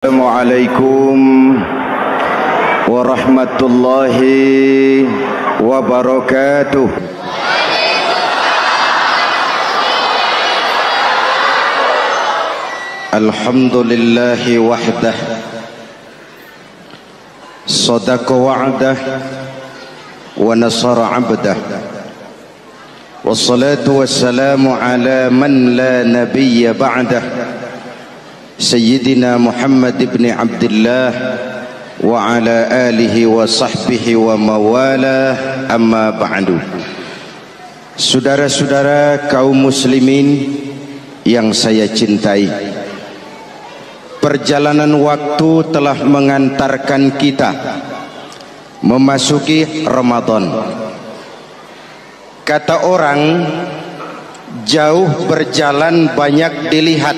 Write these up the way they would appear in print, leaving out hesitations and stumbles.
Assalamualaikum warahmatullahi wabarakatuh. Alhamdulillahi wahdah, sadaqa wa'dah wa nasara 'abdah. Wassalatu wassalamu ala man la nabiyya ba'dah. Sayyidina Muhammad ibn Abdullah wa ala alihi wa sahbihi wa mawalah, amma ba'du. Saudara-saudara kaum muslimin yang saya cintai, perjalanan waktu telah mengantarkan kita memasuki Ramadan. Kata orang, jauh berjalan banyak dilihat,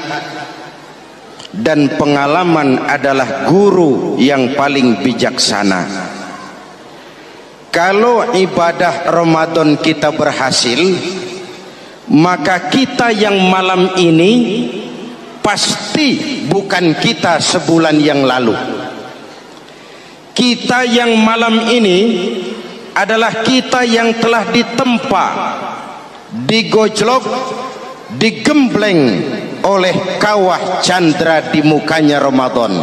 dan pengalaman adalah guru yang paling bijaksana. Kalau ibadah Ramadan kita berhasil, maka kita yang malam ini pasti bukan kita sebulan yang lalu. Kita yang malam ini adalah kita yang telah ditempa, digojlok, digembleng oleh kawah candra di mukanya Ramadan.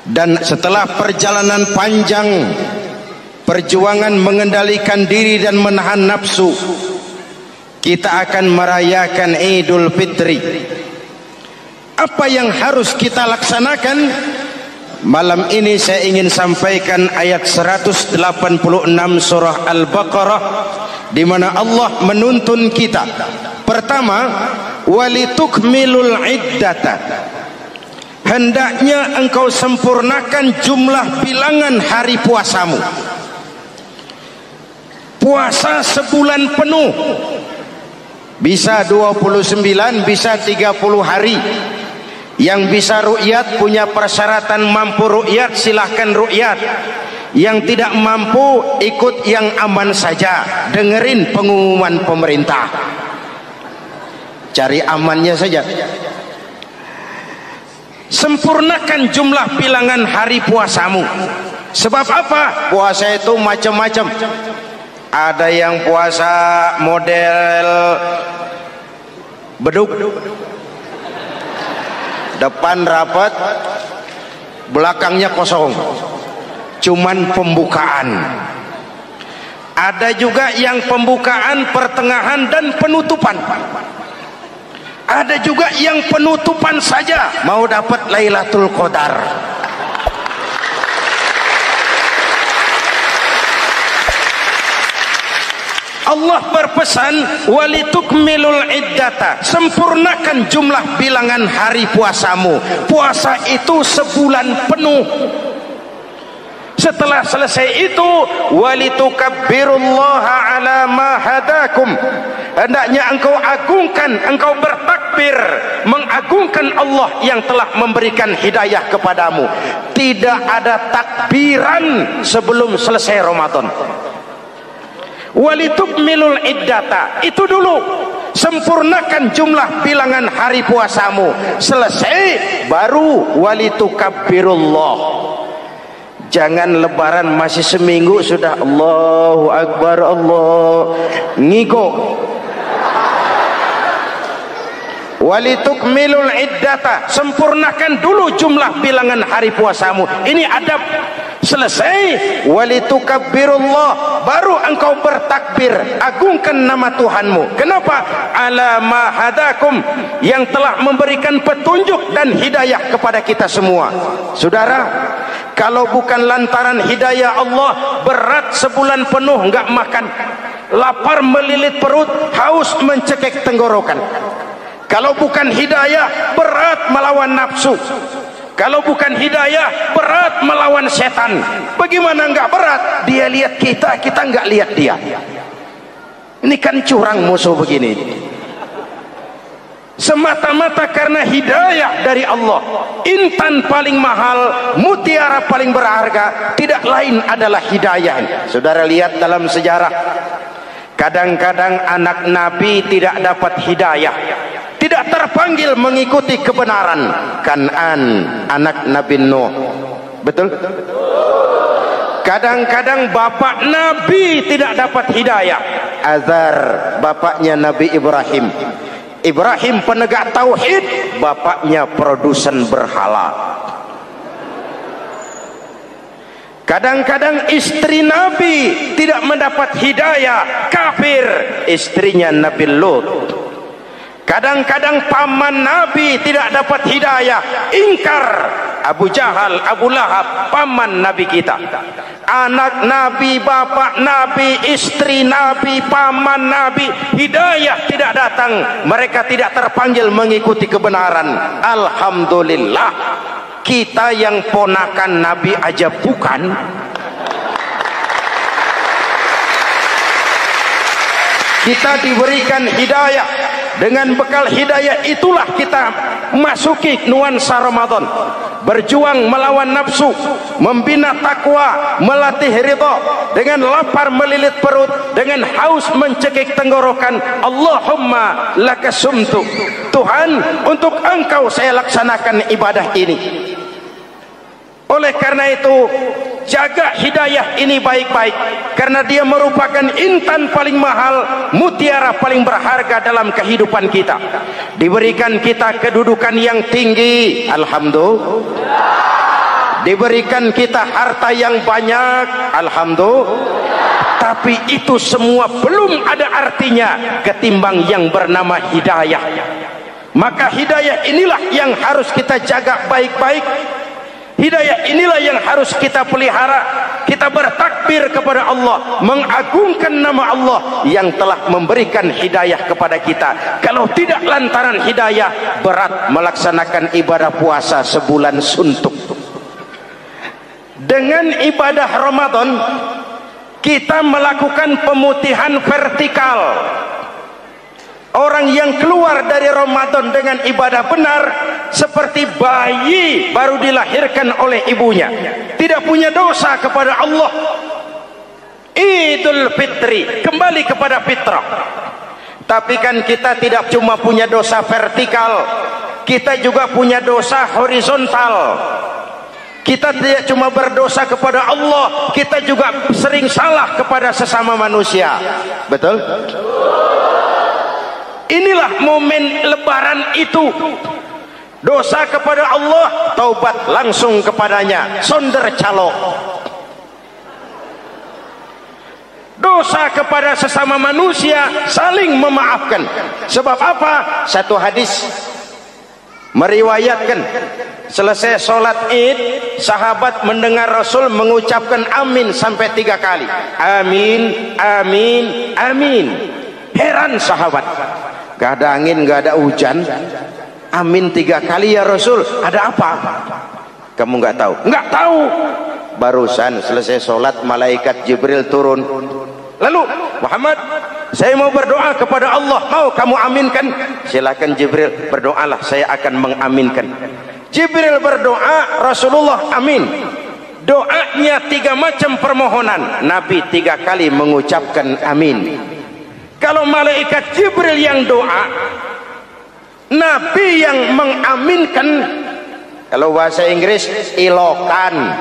Dan setelah perjalanan panjang, perjuangan mengendalikan diri dan menahan nafsu, kita akan merayakan Idul Fitri. Apa yang harus kita laksanakan? Malam ini saya ingin sampaikan ayat 186 surah Al-Baqarah, di mana Allah menuntun kita. Pertama, walitukmilul iddata, hendaknya engkau sempurnakan jumlah bilangan hari puasamu. Puasa sebulan penuh, bisa 29, bisa 30 hari. Yang bisa ru'yat, punya persyaratan mampu ru'yat, silahkan ru'yat. Yang tidak mampu, ikut yang aman saja, dengerin pengumuman pemerintah, cari amannya saja. Sempurnakan jumlah bilangan hari puasamu. Sebab apa? Puasa itu macam-macam. Ada yang puasa model beduk, depan rapat, belakangnya kosong, cuman pembukaan. Ada juga yang pembukaan, pertengahan, dan penutupan. Ada juga yang penutupan saja, mau dapat Lailatul Qadar. Allah berpesan, walitukmilul iddata, sempurnakan jumlah bilangan hari puasamu. Puasa itu sebulan penuh. Setelah selesai itu, walitukabbirullaha ala ma hadakum, hendaknya engkau agungkan, engkau bertakbir, mengagungkan Allah yang telah memberikan hidayah kepadamu. Tidak ada takbiran sebelum selesai Ramadan. Walitukmilul iddata, itu dulu, sempurnakan jumlah bilangan hari puasamu. Selesai baru walitukabbirullah. Jangan lebaran masih seminggu sudah Allahu Akbar, Allah ngigo. Walitukmilul iddata, sempurnakan dulu jumlah bilangan hari puasamu. Ini adab. Selesai, walitukabbirullah, baru engkau bertakbir, agungkan nama Tuhanmu. Kenapa? Ala ma hadakum, yang telah memberikan petunjuk dan hidayah kepada kita semua. Saudara, kalau bukan lantaran hidayah Allah, berat sebulan penuh enggak makan, lapar melilit perut, haus mencekik tenggorokan. Kalau bukan hidayah, berat melawan nafsu. Kalau bukan hidayah, berat melawan setan. Bagaimana enggak berat? Dia lihat kita, kita enggak lihat dia. Ini kan curang musuh begini. Semata-mata karena hidayah dari Allah. Intan paling mahal, mutiara paling berharga, tidak lain adalah hidayah. Saudara lihat dalam sejarah, kadang-kadang anak Nabi tidak dapat hidayah. tidak terpanggil mengikuti kebenaran. Kan'an anak Nabi Nuh, betul? Kadang-kadang bapak Nabi tidak dapat hidayah. Azar bapaknya Nabi Ibrahim. Ibrahim penegak tauhid, bapaknya produsen berhala. Kadang-kadang istri Nabi tidak mendapat hidayah, kafir, istrinya Nabi Lut. Kadang-kadang paman Nabi tidak dapat hidayah, ingkar, Abu Jahal, Abu Lahab, paman Nabi kita. Anak Nabi, bapak Nabi, istri Nabi, paman Nabi, hidayah tidak datang, mereka tidak terpanggil mengikuti kebenaran. Alhamdulillah, kita yang ponakan Nabi aja bukan, kita diberikan hidayah. Dengan bekal hidayah itulah kita masuki nuansa Ramadan, berjuang melawan nafsu, membina takwa, melatih ridha, dengan lapar melilit perut, dengan haus mencekik tenggorokan. Allahumma lakasumtu, Tuhan, untuk Engkau saya laksanakan ibadah ini. Oleh karena itu, jaga hidayah ini baik-baik, karena dia merupakan intan paling mahal, mutiara paling berharga dalam kehidupan kita. Diberikan kita kedudukan yang tinggi, alhamdulillah. Diberikan kita harta yang banyak, alhamdulillah. Tapi itu semua belum ada artinya ketimbang yang bernama hidayah. Maka hidayah inilah yang harus kita jaga baik-baik. Hidayah inilah yang harus kita pelihara. Kita bertakbir kepada Allah, mengagungkan nama Allah yang telah memberikan hidayah kepada kita. Kalau tidak lantaran hidayah, berat melaksanakan ibadah puasa sebulan suntuk. Dengan ibadah Ramadan, kita melakukan pemutihan vertikal. Orang yang keluar dari Ramadan dengan ibadah benar seperti bayi baru dilahirkan oleh ibunya, tidak punya dosa kepada Allah. Idul Fitri, kembali kepada fitrah. Tapi kan kita tidak cuma punya dosa vertikal, kita juga punya dosa horizontal. Kita tidak cuma berdosa kepada Allah, kita juga sering salah kepada sesama manusia. Betul? Inilah momen lebaran itu. Dosa kepada Allah, taubat langsung kepadanya, sonder calo. Dosa kepada sesama manusia, saling memaafkan. Sebab apa? Satu hadis meriwayatkan, selesai sholat id, sahabat mendengar Rasul mengucapkan amin sampai 3 kali. Amin, amin, amin. Heran sahabat, gak ada angin, gak ada hujan, amin 3 kali ya Rasul, ada apa? Kamu gak tahu? Gak tahu. Barusan selesai sholat, malaikat Jibril turun. Lalu, Muhammad, saya mau berdoa kepada Allah, mau kamu aminkan? Silakan Jibril, berdoalah, saya akan mengaminkan. Jibril berdoa, Rasulullah amin. Doanya 3 macam permohonan, Nabi 3 kali mengucapkan amin. Kalau malaikat Jibril yang doa, Nabi yang mengaminkan. Kalau bahasa Inggris, ilokan.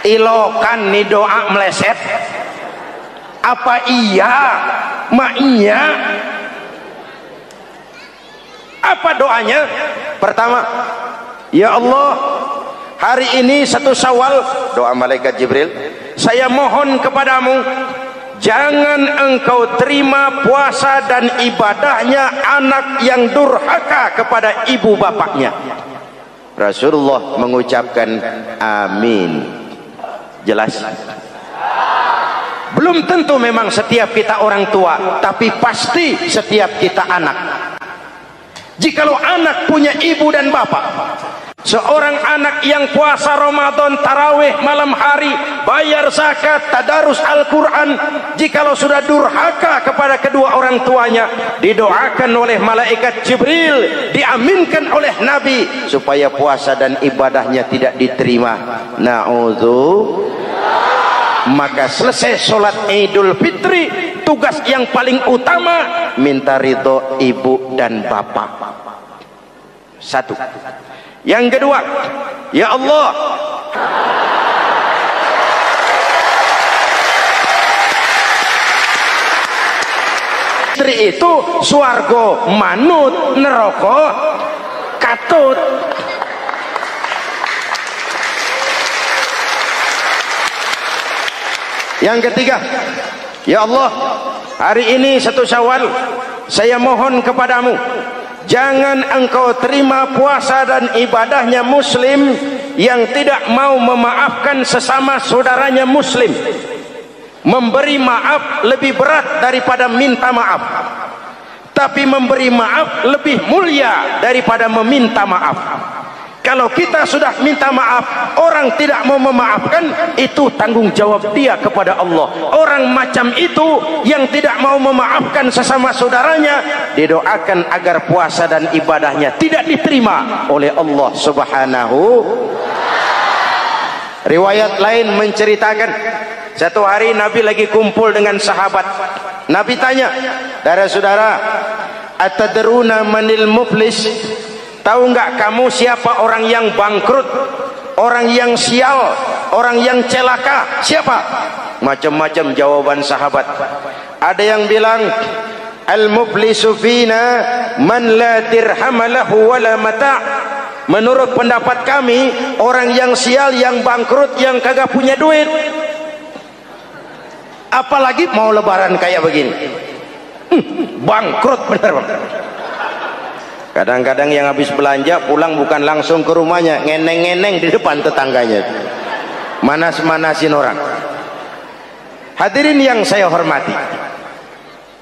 Ilokan nih doa meleset. Apa iya? Maknya? Apa doanya? Pertama, ya Allah, hari ini 1 Syawal, doa malaikat Jibril, saya mohon kepadamu, jangan engkau terima puasa dan ibadahnya anak yang durhaka kepada ibu bapaknya. Rasulullah mengucapkan amin. Jelas? Belum tentu memang setiap kita orang tua, tapi pasti setiap kita anak. Jikalau anak punya ibu dan bapak, seorang anak yang puasa Ramadan, tarawih malam hari, bayar zakat, tadarus Al-Quran, jikalau sudah durhaka kepada kedua orang tuanya, didoakan oleh malaikat Jibril, diaminkan oleh Nabi, supaya puasa dan ibadahnya tidak diterima. Na'udzu. Maka selesai sholat Idul Fitri, tugas yang paling utama minta ridho ibu dan bapak. Satu. Yang kedua, ya Allah, istri itu swarga manut, neraka katut. Yang ketiga, ya Allah, hari ini 1 Syawal, saya mohon kepadamu, jangan engkau terima puasa dan ibadahnya muslim yang tidak mau memaafkan sesama saudaranya muslim. Memberi maaf lebih berat daripada minta maaf, tapi memberi maaf lebih mulia daripada meminta maaf. Kalau kita sudah minta maaf, orang tidak mau memaafkan, itu tanggung jawab dia kepada Allah. Orang macam itu yang tidak mau memaafkan sesama saudaranya, didoakan agar puasa dan ibadahnya tidak diterima oleh Allah Subhanahu. Riwayat lain menceritakan, satu hari Nabi lagi kumpul dengan sahabat. Nabi tanya, saudara-saudara, atadruna manil muflis? Tahu nggak kamu siapa orang yang bangkrut, orang yang sial, orang yang celaka? Siapa? Macam-macam jawaban sahabat. Ada yang bilang, al-muflisu fina man la dirham lahu wala mata'. Menurut pendapat kami, orang yang sial, yang bangkrut, yang kagak punya duit. Apalagi mau lebaran kayak begini, bangkrut bener. Kadang-kadang yang habis belanja pulang bukan langsung ke rumahnya, ngeneng-ngeneng di depan tetangganya, manas-manasin orang. Hadirin yang saya hormati,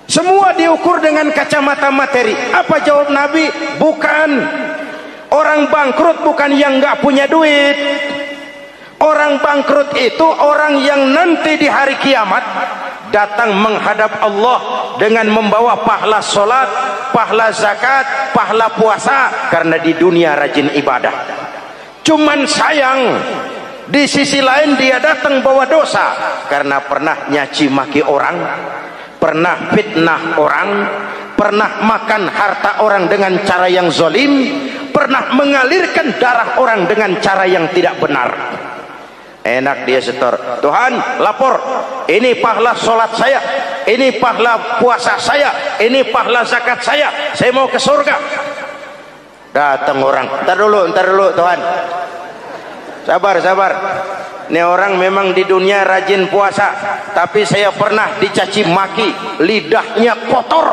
semua diukur dengan kacamata materi. Apa jawab Nabi? Bukan. Orang bangkrut bukan yang nggak punya duit. Orang bangkrut itu orang yang nanti di hari kiamat datang menghadap Allah dengan membawa pahala solat, pahala zakat, pahala puasa, karena di dunia rajin ibadah. Cuman sayang, di sisi lain dia datang bawa dosa karena pernah nyaci maki orang, pernah fitnah orang, pernah makan harta orang dengan cara yang zalim, pernah mengalirkan darah orang dengan cara yang tidak benar. Enak dia setor, Tuhan lapor, ini pahala sholat saya, ini pahala puasa saya, ini pahala zakat saya mau ke surga. Datang orang, ntar dulu Tuhan, sabar. Ini orang memang di dunia rajin puasa, tapi saya pernah dicaci maki, lidahnya kotor,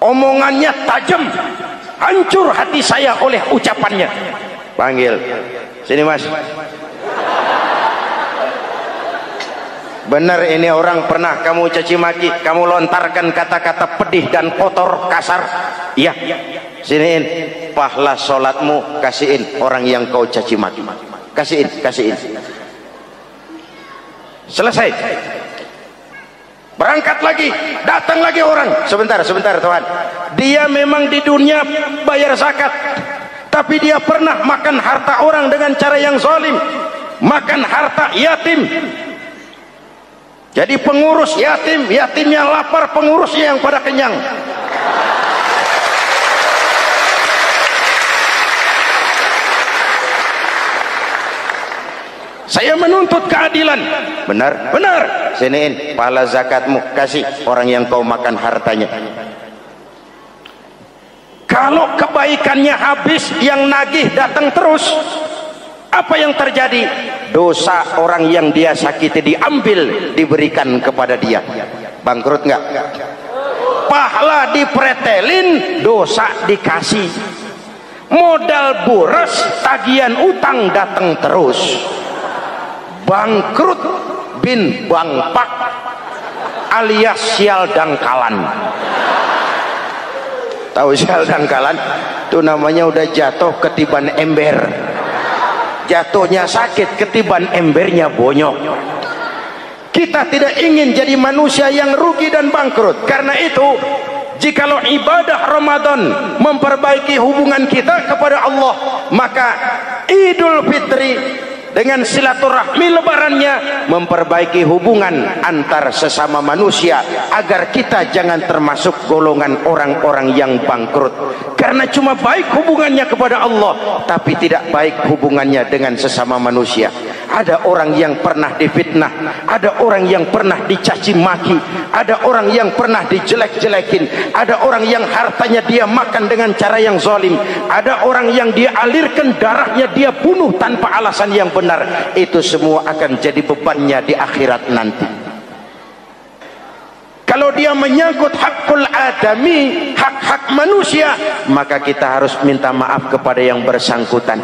omongannya tajam, hancur hati saya oleh ucapannya. Panggil sini mas. Benar ini orang pernah kamu caci maki, kamu lontarkan kata-kata pedih dan kotor, kasar. Iya, siniin pahala sholatmu, kasihin orang yang kau caci maki, kasihin. Selesai, berangkat lagi, datang lagi orang. Sebentar Tuhan, dia memang di dunia bayar zakat, tapi dia pernah makan harta orang dengan cara yang zalim, makan harta yatim. Jadi pengurus yatimnya lapar, pengurusnya yang pada kenyang. Saya menuntut keadilan. Benar. Siniin pahala zakatmu, kasih orang yang kau makan hartanya. Kalau kebaikannya habis, yang nagih datang terus, apa yang terjadi? Dosa orang yang dia sakiti diambil, diberikan kepada dia. Bangkrut nggak? Pahala dipretelin, dosa dikasih. Modal boros, tagihan utang datang terus. Bangkrut bin bangpak alias sial dangkalan. Tahu sial dangkalan? Itu namanya udah jatuh ketiban ember. Jatuhnya sakit, ketiban embernya bonyok. Kita tidak ingin jadi manusia yang rugi dan bangkrut. Karena itu, jikalau ibadah Ramadan memperbaiki hubungan kita kepada Allah, maka Idul Fitri dengan silaturahmi lebarannya memperbaiki hubungan antar sesama manusia agar kita jangan termasuk golongan orang-orang yang bangkrut, karena cuma baik hubungannya kepada Allah tapi tidak baik hubungannya dengan sesama manusia. Ada orang yang pernah difitnah, ada orang yang pernah dicaci maki, ada orang yang pernah dijelek-jelekin, ada orang yang hartanya dia makan dengan cara yang zalim, ada orang yang dia alirkan darahnya, dia bunuh tanpa alasan yang benar. Itu semua akan jadi bebannya di akhirat nanti. Kalau dia menyangkut hakul adami, hak-hak manusia, maka kita harus minta maaf kepada yang bersangkutan.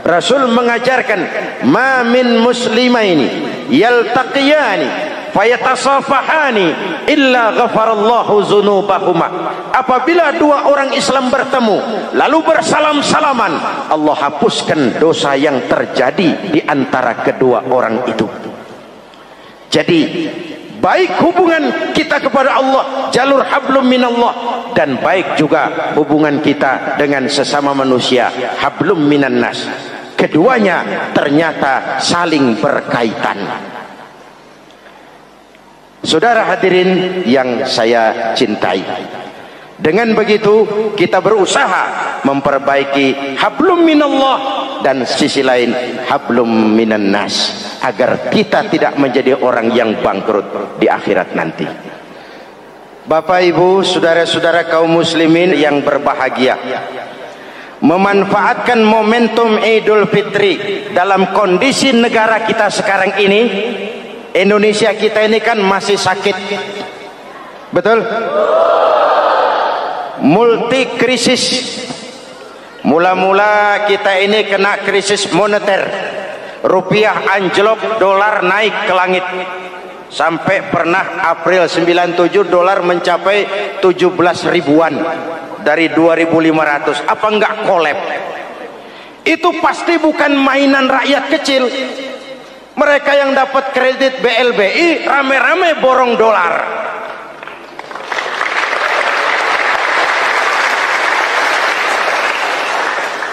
Rasul mengajarkan, ma min muslimaini yaltaqiyani fayatasafahani illa ghafarallahu dzunubahuma. Apabila dua orang Islam bertemu lalu bersalam-salaman, Allah hapuskan dosa yang terjadi di antara kedua orang itu. Jadi baik hubungan kita kepada Allah, jalur hablum minallah, dan baik juga hubungan kita dengan sesama manusia, hablum minan nas. Keduanya ternyata saling berkaitan. Saudara hadirin yang saya cintai, dengan begitu kita berusaha memperbaiki hablum minallah dan sisi lain hablum minan nas, agar kita tidak menjadi orang yang bangkrut di akhirat nanti. Bapak Ibu, saudara-saudara kaum muslimin yang berbahagia, memanfaatkan momentum Idul Fitri dalam kondisi negara kita sekarang ini. Indonesia kita ini kan masih sakit, betul? Multi krisis. Mula-mula kita ini kena krisis moneter, rupiah anjlok, dolar naik ke langit, sampai pernah April 97 dolar mencapai 17 ribuan dari 2.500. Apa enggak kolab? Itu pasti bukan mainan rakyat kecil. Mereka yang dapat kredit BLBI rame-rame borong dolar.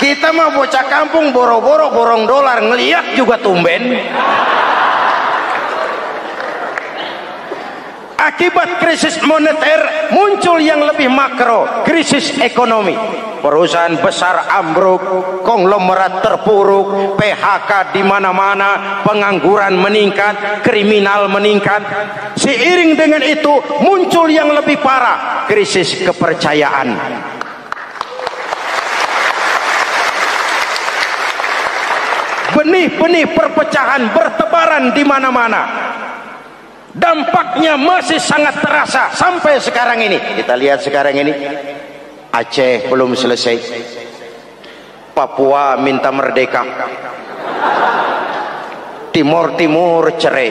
Kita mah bocah kampung boro-boro borong dolar, ngeliat juga tumben. Akibat krisis moneter muncul yang lebih makro, krisis ekonomi. Perusahaan besar ambruk, konglomerat terpuruk, PHK di mana-mana, pengangguran meningkat, kriminal meningkat. Seiring dengan itu muncul yang lebih parah, krisis kepercayaan. Benih-benih perpecahan bertebaran di mana-mana. Dampaknya masih sangat terasa sampai sekarang ini. Kita lihat sekarang ini, Aceh belum selesai, Papua minta merdeka, Timur cerai.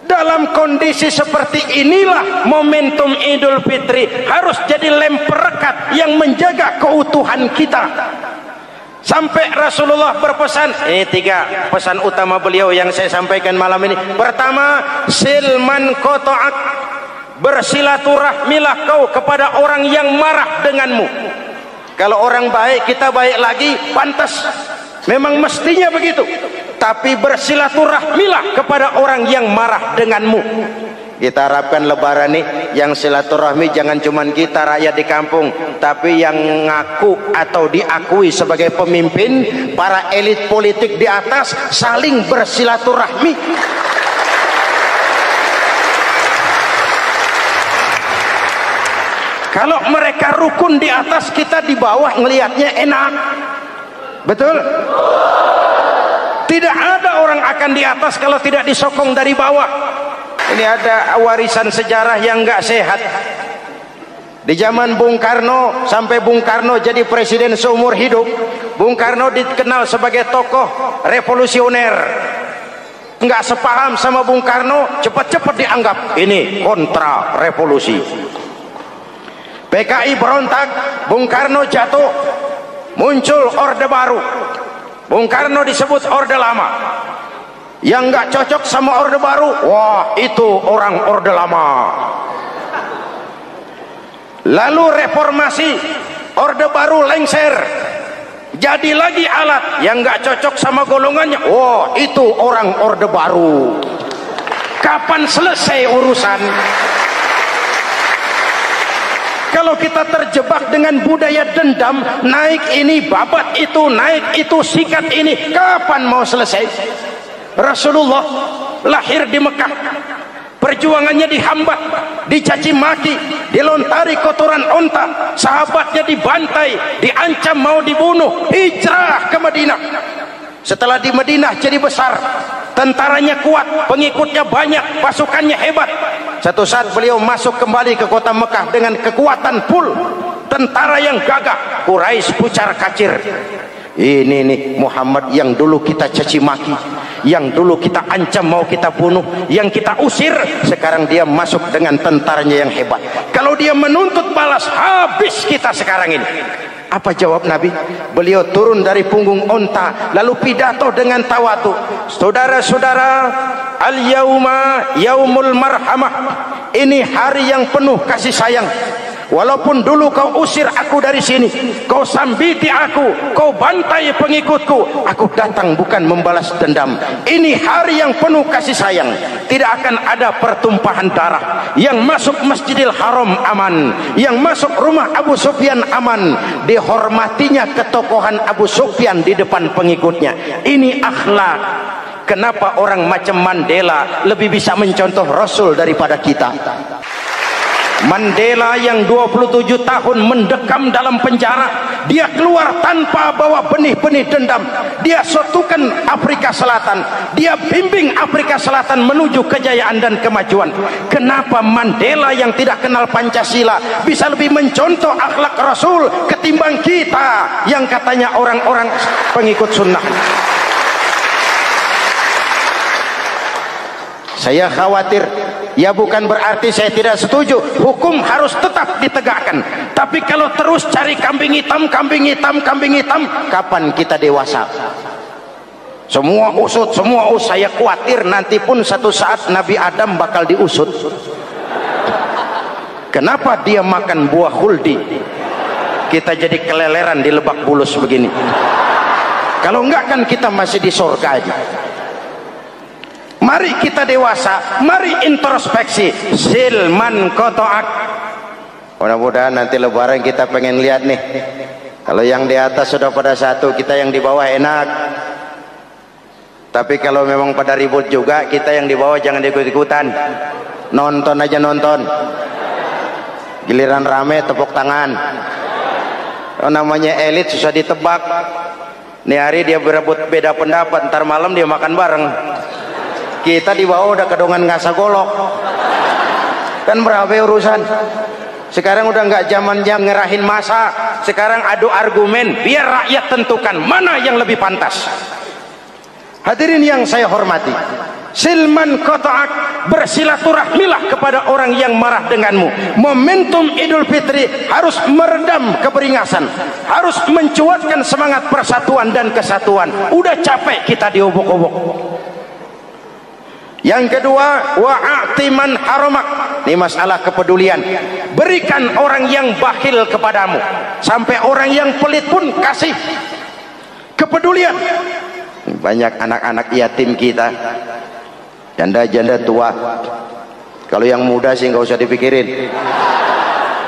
Dalam kondisi seperti inilah momentum Idul Fitri harus jadi lem perekat yang menjaga keutuhan kita. Sampai Rasulullah berpesan, ini 3 pesan utama beliau yang saya sampaikan malam ini. Pertama, silman qata'ak, bersilaturahmilah kau kepada orang yang marah denganmu. Kalau orang baik kita baik lagi, pantas, memang mestinya begitu. Tapi bersilaturahmilah kepada orang yang marah denganmu. Kita harapkan lebaran nih yang silaturahmi jangan cuman kita rakyat di kampung, tapi yang ngaku atau diakui sebagai pemimpin, para elit politik di atas saling bersilaturahmi. Kalau mereka rukun di atas, kita di bawah ngelihatnya enak, betul? Tidak ada orang akan di atas kalau tidak disokong dari bawah. Ini ada warisan sejarah yang enggak sehat. Di zaman Bung Karno, sampai Bung Karno jadi presiden seumur hidup, Bung Karno dikenal sebagai tokoh revolusioner. Enggak sepaham sama Bung Karno, cepat-cepat dianggap ini kontra revolusi. PKI berontak, Bung Karno jatuh, muncul orde baru. Bung Karno disebut orde lama. Yang nggak cocok sama orde baru, wah itu orang orde lama. Lalu reformasi, orde baru lengser, jadi lagi alat yang nggak cocok sama golongannya. Oh, itu orang Orde Baru. Kapan selesai urusan? Kalau kita terjebak dengan budaya dendam, naik ini, babat itu, naik itu, sikat ini, kapan mau selesai? Rasulullah lahir di Mekah, perjuangannya dihambat, dicaci maki, dilontari kotoran onta, sahabatnya dibantai, diancam mau dibunuh, hijrah ke Madinah. Setelah di Madinah jadi besar, tentaranya kuat, pengikutnya banyak, pasukannya hebat. Satu saat beliau masuk kembali ke kota Mekah dengan kekuatan full, tentara yang gagah, Quraisy pucar kacir. Ini nih Muhammad yang dulu kita caci maki, yang dulu kita ancam mau kita bunuh, yang kita usir, sekarang dia masuk dengan tentaranya yang hebat. Kalau dia menuntut balas, habis kita sekarang ini. Apa jawab Nabi? Beliau turun dari punggung onta lalu pidato dengan tawadu. Saudara-saudara, al-yauma yaumul marhamah. Ini hari yang penuh kasih sayang. Walaupun dulu kau usir aku dari sini, kau sambiti aku, kau bantai pengikutku, aku datang bukan membalas dendam. Ini hari yang penuh kasih sayang. Tidak akan ada pertumpahan darah. Yang masuk Masjidil Haram aman, yang masuk rumah Abu Sufyan aman. Dihormatinya ketokohan Abu Sufyan di depan pengikutnya. Ini akhlak. Kenapa orang macam Mandela lebih bisa mencontoh Rasul daripada kita? Mandela yang 27 tahun mendekam dalam penjara, dia keluar tanpa bawa benih-benih dendam. Dia satukan Afrika Selatan, dia bimbing Afrika Selatan menuju kejayaan dan kemajuan. Kenapa Mandela yang tidak kenal Pancasila bisa lebih mencontoh akhlak Rasul ketimbang kita yang katanya orang-orang pengikut sunnah? Saya khawatir, ya bukan berarti saya tidak setuju, hukum harus tetap ditegakkan. Tapi kalau terus cari kambing hitam, kambing hitam, kambing hitam, kapan kita dewasa? Semua usut, saya khawatir nanti pun satu saat Nabi Adam bakal diusut. Kenapa dia makan buah khuldi? Kita jadi keleleran di Lebak Bulus begini. Kalau enggak kan kita masih di surga aja. Mari kita dewasa, mari introspeksi. Silman kotoak. Mudah-mudahan nanti lebaran kita pengen lihat nih. Kalau yang di atas sudah pada satu, kita yang di bawah enak. Tapi kalau memang pada ribut juga, kita yang di bawah jangan ikut-ikutan. Nonton aja nonton. Giliran rame tepuk tangan. Oh, namanya elit susah ditebak. Nih hari dia berebut beda pendapat, ntar malam dia makan bareng. Kita di bawah udah kedongan ngasah golok. Kan berapa urusan? Sekarang udah nggak zaman jam ngerahin masa. Sekarang adu argumen, biar rakyat tentukan mana yang lebih pantas. Hadirin yang saya hormati, silman qata'ak, bersilaturahmilah kepada orang yang marah denganmu. Momentum Idul Fitri harus meredam keberingasan, harus mencuatkan semangat persatuan dan kesatuan. Udah capek kita diobok-obok. Yang kedua, wa'ati man haramak. Ini masalah kepedulian. Berikan orang yang bakhil kepadamu, sampai orang yang pelit pun kasih. Kepedulian. Banyak anak-anak yatim kita, janda-janda tua. Kalau yang muda sih nggak usah dipikirin.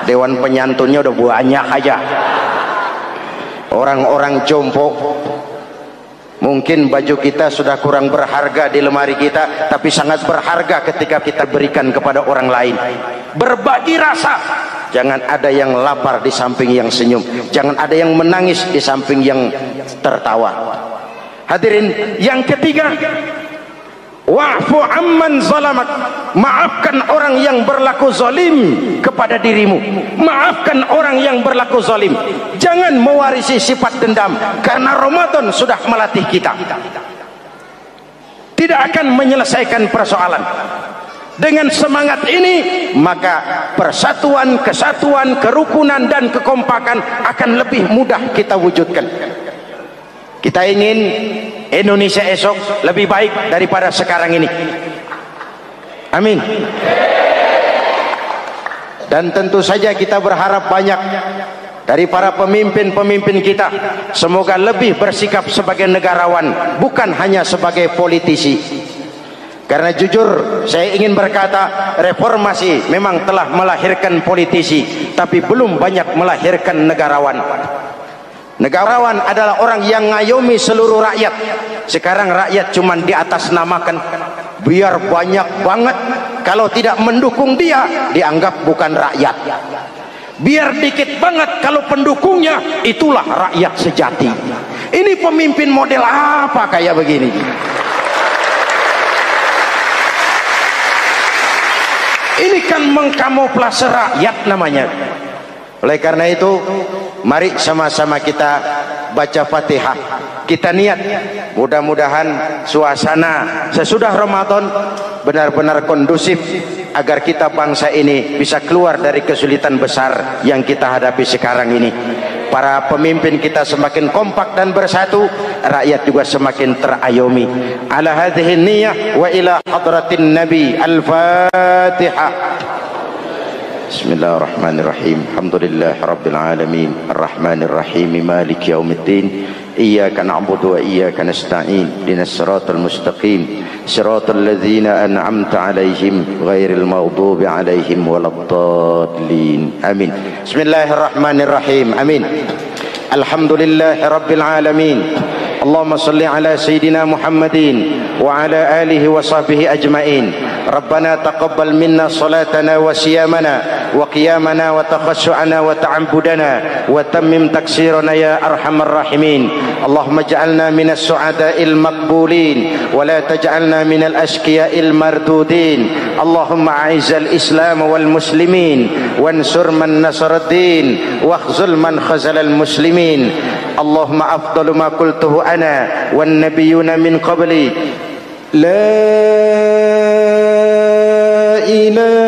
Dewan penyantunnya udah banyak aja. Orang-orang jompo. Mungkin baju kita sudah kurang berharga di lemari kita, tapi sangat berharga ketika kita berikan kepada orang lain. Berbagi rasa. Jangan ada yang lapar di samping yang senyum. Jangan ada yang menangis di samping yang tertawa. Hadirin, yang ketiga, wa'fu amman zalamak. Maafkan orang yang berlaku zalim kepada dirimu. Maafkan orang yang berlaku zalim. Jangan mewarisi sifat dendam, karena Ramadan sudah melatih kita. Tidak akan menyelesaikan persoalan. Dengan semangat ini, maka persatuan, kesatuan, kerukunan dan kekompakan akan lebih mudah kita wujudkan. Kita ingin Indonesia esok lebih baik daripada sekarang ini. Amin. Dan tentu saja kita berharap banyak dari para pemimpin-pemimpin kita, semoga lebih bersikap sebagai negarawan, bukan hanya sebagai politisi. Karena jujur saya ingin berkata, reformasi memang telah melahirkan politisi, tapi belum banyak melahirkan negarawan. Negarawan adalah orang yang ngayomi seluruh rakyat. Sekarang rakyat cuma di atas namakan, biar banyak banget. Kalau tidak mendukung dia, dianggap bukan rakyat. Biar dikit banget, kalau pendukungnya, itulah rakyat sejati. Ini pemimpin model apa kayak begini? Ini kan mengkamuflase rakyat namanya. Oleh karena itu, mari sama-sama kita baca Fatihah. Kita niat, mudah-mudahan suasana sesudah Ramadan benar-benar kondusif, agar kita bangsa ini bisa keluar dari kesulitan besar yang kita hadapi sekarang ini. Para pemimpin kita semakin kompak dan bersatu, rakyat juga semakin terayomi. Ala hadhihi niyyah wa ila hadratin nabi. Al-Fatihah. Bismillahirrahmanirrahim. Alhamdulillahi rabbil alamin, arrahmanir rahim, maliki yaumiddin. Iyyaka na'budu wa iyyaka nasta'in. Ihdinas siratal mustaqim, siratal ladzina an'amta 'alaihim ghairil maghdubi 'alaihim waladdallin. Amin. Bismillahirrahmanirrahim. Amin. Alhamdulillahi rabbil alamin. Allahumma salli ala sayyidina Muhammadin wa ala alihi wa sahbihi ajma'in. Rabbana taqabbal minna salatana wa siyamana wa qiyamana wa takhassu'ana wa ta'abbudana wa tammim taksirana ya arhamar rahimin. Allahumma ja'alna minas su'ada'il maqbulin wa la taj'alna minal ashqiya'il mardudin. Allahumma a'izzal islam wal muslimin wansur man nasara ad-din wakhzul man khazalal muslimin. Allahumma afdalu ma qultuhu ana wan nabiyyuna min qabli. La ilaha